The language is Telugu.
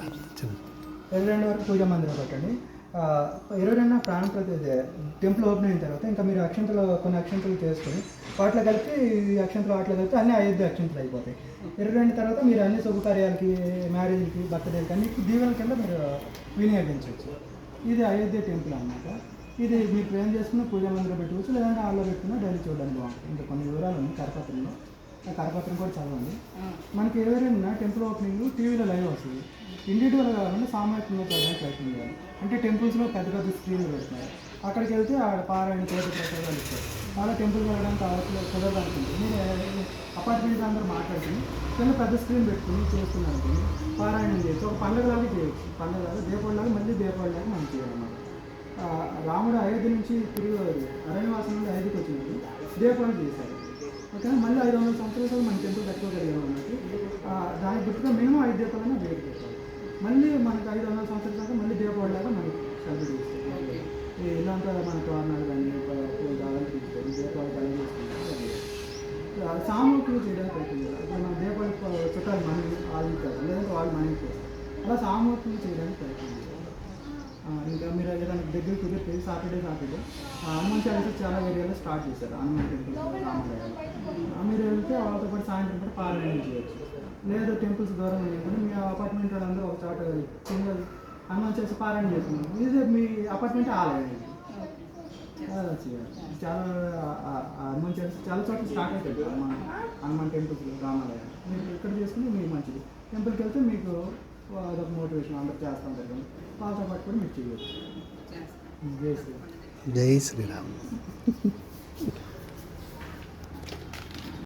22 వరకు పూజా మందిరం పెట్టండి. 22న ప్రాణ ప్రతిష్ఠ టెంపుల్ ఓపెన్ అయిన తర్వాత ఇంకా మీరు కొన్ని అక్షంతలు చేసుకొని వాటిలో కలిపి వాటిలో కలిపి అన్ని అయోధ్య అక్షంతలు అయిపోతాయి. 22 తర్వాత మీరు అన్ని శుభకార్యాలకి, మ్యారేజ్కి, బర్త్డేలకి అన్ని దీవెన కింద మీరు వినియోగించవచ్చు. ఇది అయోధ్య టెంపుల్ అన్నమాట. ఇది మీరు ప్రేమ చేసుకున్న పూజా మందిరం పెట్టుకోవచ్చు, లేదంటే హాల్లో పెట్టుకున్నా డైలీ చూడడానికి బాగుంటుంది. ఇంకా కొన్ని వివరాలు ఉన్నాయి కరపత్రంలో, ఆ కరపత్రం కూడా చదవండి. మనకి 22న టెంపుల్ ఓపెనింగ్ టీవీలో లైవ్ వస్తుంది. ఇండివిజువల్ కావాలంటే సామూహికంగా చూడడానికి ప్రయత్నం చేయాలి. అంటే టెంపుల్స్లో పెద్ద పెద్ద స్క్రీన్లు పెడుతున్నారు, అక్కడికి వెళ్తే ఆడ పారాయణ తోటి ప్రసాదాలు ఇస్తారు. అలా టెంపుల్ వెళ్ళడానికి కుదరదు అనుకుంటుంది. మీరు అపార్ట్మెంట్ అందరూ మాట్లాడుకుని చిన్న పెద్ద స్క్రీన్ పెట్టుకుని చేస్తున్నారు, పారాయణం చేయొచ్చు. ఒక పండుగలాగా చేయొచ్చు, పండుగలాగా దీపావళిలాగా మళ్ళీ దీపావళిలాగా మనం చేయాలన్నమాట. రాముడు అయోధ్య నుంచి తిరిగి అరణ్యవాసం నుండి అయోధ్యకి వచ్చినప్పుడు దీపావళి చేశారు. ఓకేనా, మళ్ళీ 500 సంవత్సరాలు మన టెంపుల్ కట్టుకోగలిగాం అన్నట్టు. దానికి గుర్తుగా మినిమం 5 దీపాలైనా వేడి పెట్టాలి. మళ్ళీ మనకి 500 సంవత్సరాల దాకా మళ్ళీ దీపావళిలాగా మనకి సెలబ్రేట్ చేస్తారు. ఇలాంటి మన తోరణాలు కానీ దాదాపు తీస్తారు, దీపావళి కలిగి చేసుకుంటారు. సామూహికంగా చేయడానికి ప్రయత్నం చేయాలి. ఇప్పుడు మన దీపావళి చుట్టాలు మనం వాళ్ళకి చేస్తారు, లేదంటే వాళ్ళు మనకి చేస్తారు. అలా సామూహికంగా చేయడానికి ప్రయత్నం చేయాలి. ఇంకా మీరు ఏదైనా దగ్గర కుదిరితే సాటర్డే హనుమాన్ చాలీసా చాలా ఏరియాలో స్టార్ట్ చేశారు. హనుమాన్ టెంపుల్ రామాలయాలు మీరు వెళ్తే వాళ్ళతో పాటు సాయంత్రం కూడా పారాయణం చేయొచ్చు. లేదు టెంపుల్స్ దూరం లేకుండా మీ అపార్ట్మెంట్ వాళ్ళందరూ ఒక చోట సింగల్ హనుమాన్ చాలీసా పారాయణ చేస్తున్నారు. ఇది మీ అపార్ట్మెంట్ ఆలయం అలా చేయాలి. చాలా హనుమాన్ చాలీసా చాలా చోట్ల స్టార్ట్ అవుతుంది. హనుమాన్ టెంపుల్స్ రామాలయాలు మీరు ఇక్కడ చేసుకుని మీకు మంచిది. టెంపుల్కి వెళ్తే మీకు అదొక మోటివేషన్, అందరూ చేస్తాం కదా, వాళ్ళతో పాటు కూడా మీరు చేయవచ్చు. జై శ్రీరామ్. జై శ్రీరామ్.